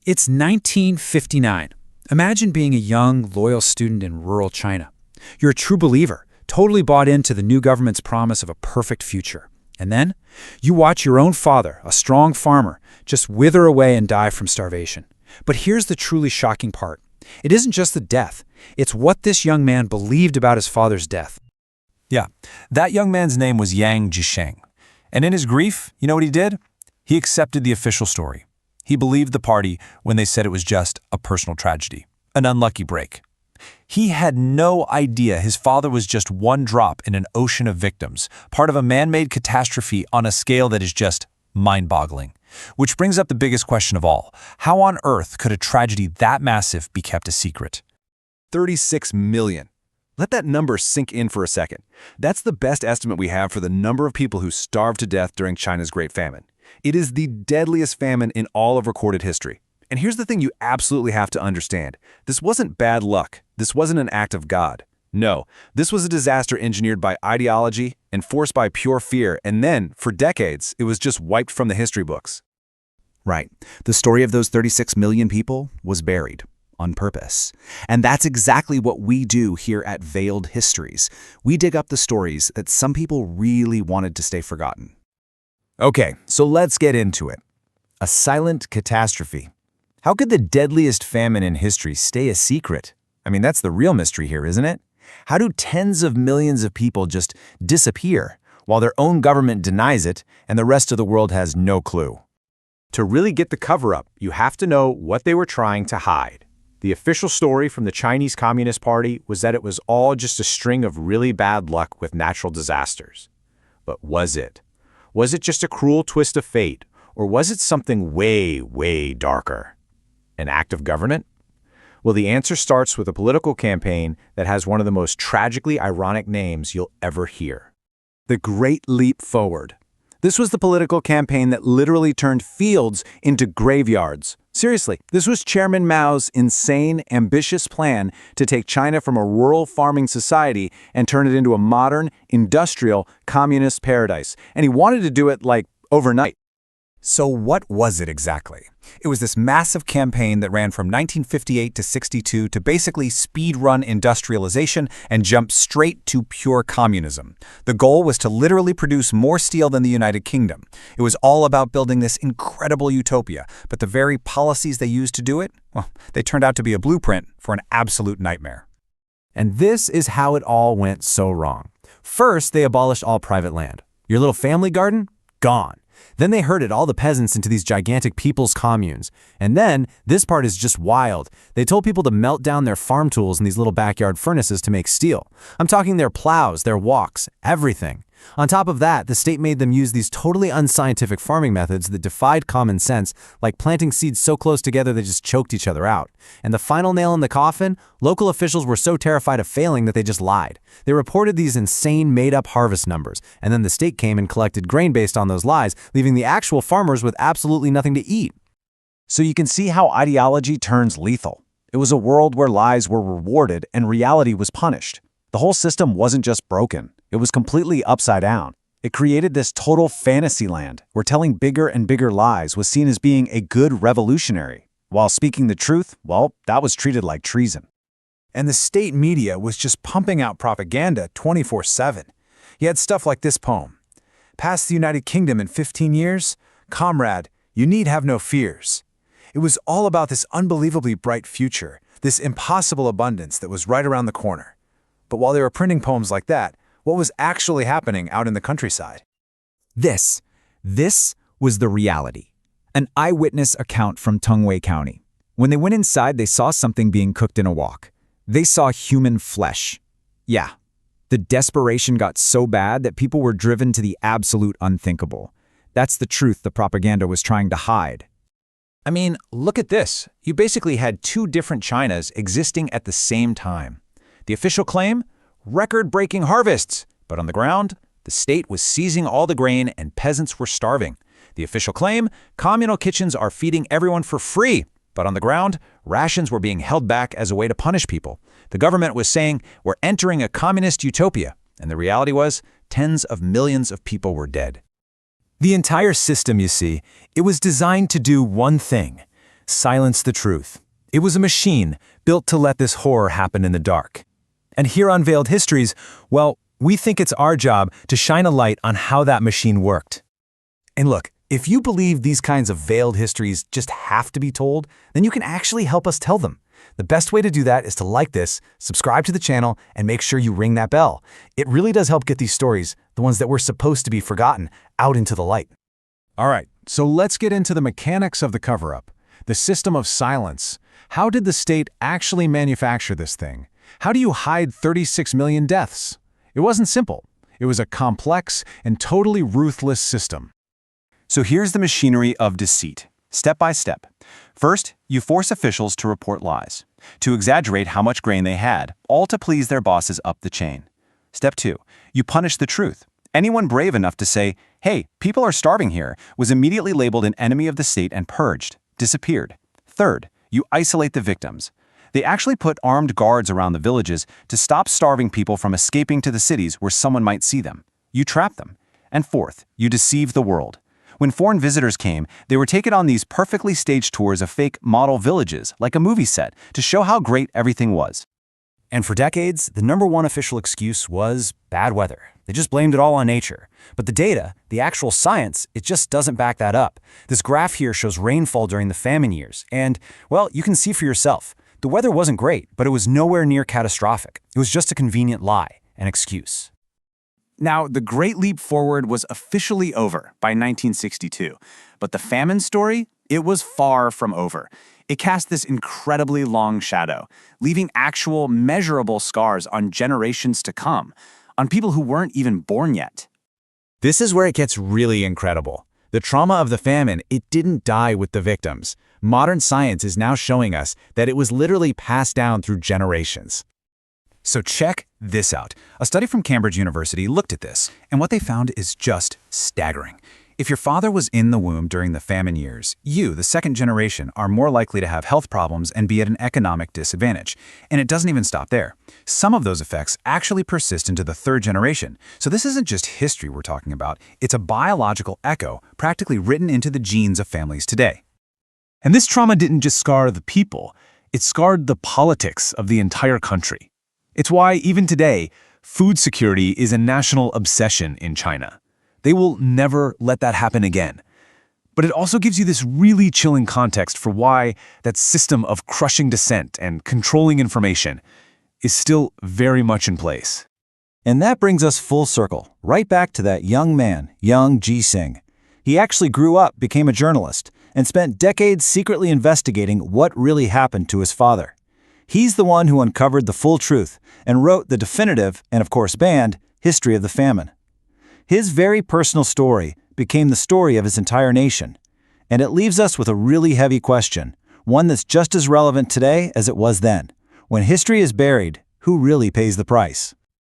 It's 1959. Imagine being a young, loyal student in rural China. You're a true believer, totally bought into the new government's promise of a perfect future. And then, you watch your own father, a strong farmer, just wither away and die from starvation. But here's the truly shocking part. It isn't just the death. It's what this young man believed about his father's death. Yeah, that young man's name was Yang Jisheng. And in his grief, you know what he did? He accepted the official story. He believed the party when they said it was just a personal tragedy, an unlucky break. He had no idea his father was just one drop in an ocean of victims, part of a man-made catastrophe on a scale that is just mind-boggling. Which brings up the biggest question of all. How on earth could a tragedy that massive be kept a secret? 36 million. Let that number sink in for a second. That's the best estimate we have for the number of people who starved to death during China's Great Famine. It is the deadliest famine in all of recorded history. And here's the thing you absolutely have to understand. This wasn't bad luck. This wasn't an act of God. No, this was a disaster engineered by ideology, enforced by pure fear, and then, for decades, it was just wiped from the history books. Right. The story of those 36 million people was buried on purpose. And that's exactly what we do here at Veiled Histories. We dig up the stories that some people really wanted to stay forgotten. Okay, so let's get into it. A silent catastrophe. How could the deadliest famine in history stay a secret? I mean, that's the real mystery here, isn't it? How do tens of millions of people just disappear while their own government denies it and the rest of the world has no clue? To really get the cover-up, you have to know what they were trying to hide. The official story from the Chinese Communist Party was that it was all just a string of really bad luck with natural disasters. But was it? Was it just a cruel twist of fate, or was it something way, way darker? An act of government? Well, the answer starts with a political campaign that has one of the most tragically ironic names you'll ever hear. The Great Leap Forward. This was the political campaign that literally turned fields into graveyards. Seriously, this was Chairman Mao's insane, ambitious plan to take China from a rural farming society and turn it into a modern, industrial, communist paradise. And he wanted to do it, like, overnight. So what was it exactly? It was this massive campaign that ran from 1958 to 62 to basically speed-run industrialization and jump straight to pure communism. The goal was to literally produce more steel than the United Kingdom. It was all about building this incredible utopia, but the very policies they used to do it, well, they turned out to be a blueprint for an absolute nightmare. And this is how it all went so wrong. First, they abolished all private land. Your little family garden? Gone. Then they herded all the peasants into these gigantic people's communes. And then, this part is just wild, they told people to melt down their farm tools in these little backyard furnaces to make steel. I'm talking their plows, their walks, everything. On top of that, the state made them use these totally unscientific farming methods that defied common sense, like planting seeds so close together they just choked each other out. And the final nail in the coffin, local officials were so terrified of failing that they just lied. They reported these insane made-up harvest numbers, and then the state came and collected grain based on those lies, leaving the actual farmers with absolutely nothing to eat. So you can see how ideology turns lethal. It was a world where lies were rewarded and reality was punished. The whole system wasn't just broken. It was completely upside down. It created this total fantasy land where telling bigger and bigger lies was seen as being a good revolutionary, while speaking the truth, well, that was treated like treason. And the state media was just pumping out propaganda 24/7. You had stuff like this poem. Past the United Kingdom in 15 years? Comrade, you need have no fears. It was all about this unbelievably bright future, this impossible abundance that was right around the corner. But while they were printing poems like that, what was actually happening out in the countryside? This was the reality. An eyewitness account from Tongwei County. When they went inside, they saw something being cooked in a wok. They saw human flesh. Yeah, the desperation got so bad that people were driven to the absolute unthinkable. That's the truth the propaganda was trying to hide. I mean, look at this. You basically had two different Chinas existing at the same time. The official claim? Record-breaking harvests. But on the ground, the state was seizing all the grain and peasants were starving. The official claim? Communal kitchens are feeding everyone for free. But on the ground, rations were being held back as a way to punish people. The government was saying, we're entering a communist utopia. And the reality was, tens of millions of people were dead. The entire system, you see, it was designed to do one thing: silence the truth. It was a machine built to let this horror happen in the dark. And here on Veiled Histories, well, we think it's our job to shine a light on how that machine worked. And look, if you believe these kinds of veiled histories just have to be told, then you can actually help us tell them. The best way to do that is to like this, subscribe to the channel, and make sure you ring that bell. It really does help get these stories, the ones that were supposed to be forgotten, out into the light. All right, so let's get into the mechanics of the cover-up. The system of silence. How did the state actually manufacture this thing? How do you hide 36 million deaths? It wasn't simple. It was a complex and totally ruthless system. So here's the machinery of deceit, step by step. First, you force officials to report lies, to exaggerate how much grain they had, all to please their bosses up the chain. Step 2, you punish the truth. Anyone brave enough to say, hey, people are starving here, was immediately labeled an enemy of the state and purged, disappeared. Third, you isolate the victims. They actually put armed guards around the villages to stop starving people from escaping to the cities where someone might see them. You trap them. And fourth, you deceive the world. When foreign visitors came, they were taken on these perfectly staged tours of fake model villages, like a movie set, to show how great everything was. And for decades, the #1 official excuse was bad weather. They just blamed it all on nature. But the data, the actual science, it just doesn't back that up. This graph here shows rainfall during the famine years. And, well, you can see for yourself. The weather wasn't great, but it was nowhere near catastrophic. It was just a convenient lie, an excuse. Now, the Great Leap Forward was officially over by 1962, but the famine story, it was far from over. It cast this incredibly long shadow, leaving actual measurable scars on generations to come, on people who weren't even born yet. This is where it gets really incredible. The trauma of the famine, it didn't die with the victims. Modern science is now showing us that it was literally passed down through generations. So check this out. A study from Cambridge University looked at this, and what they found is just staggering. If your father was in the womb during the famine years, you, the second generation, are more likely to have health problems and be at an economic disadvantage. And it doesn't even stop there. Some of those effects actually persist into the third generation. So this isn't just history we're talking about. It's a biological echo practically written into the genes of families today. And this trauma didn't just scar the people, it scarred the politics of the entire country. It's why, even today, food security is a national obsession in China. They will never let that happen again. But it also gives you this really chilling context for why that system of crushing dissent and controlling information is still very much in place. And that brings us full circle, right back to that young man, young Ji-Sing. He actually grew up, became a journalist, and spent decades secretly investigating what really happened to his father. He's the one who uncovered the full truth and wrote the definitive, and of course banned, history of the famine. His very personal story became the story of his entire nation. And it leaves us with a really heavy question, one that's just as relevant today as it was then. When history is buried, who really pays the price?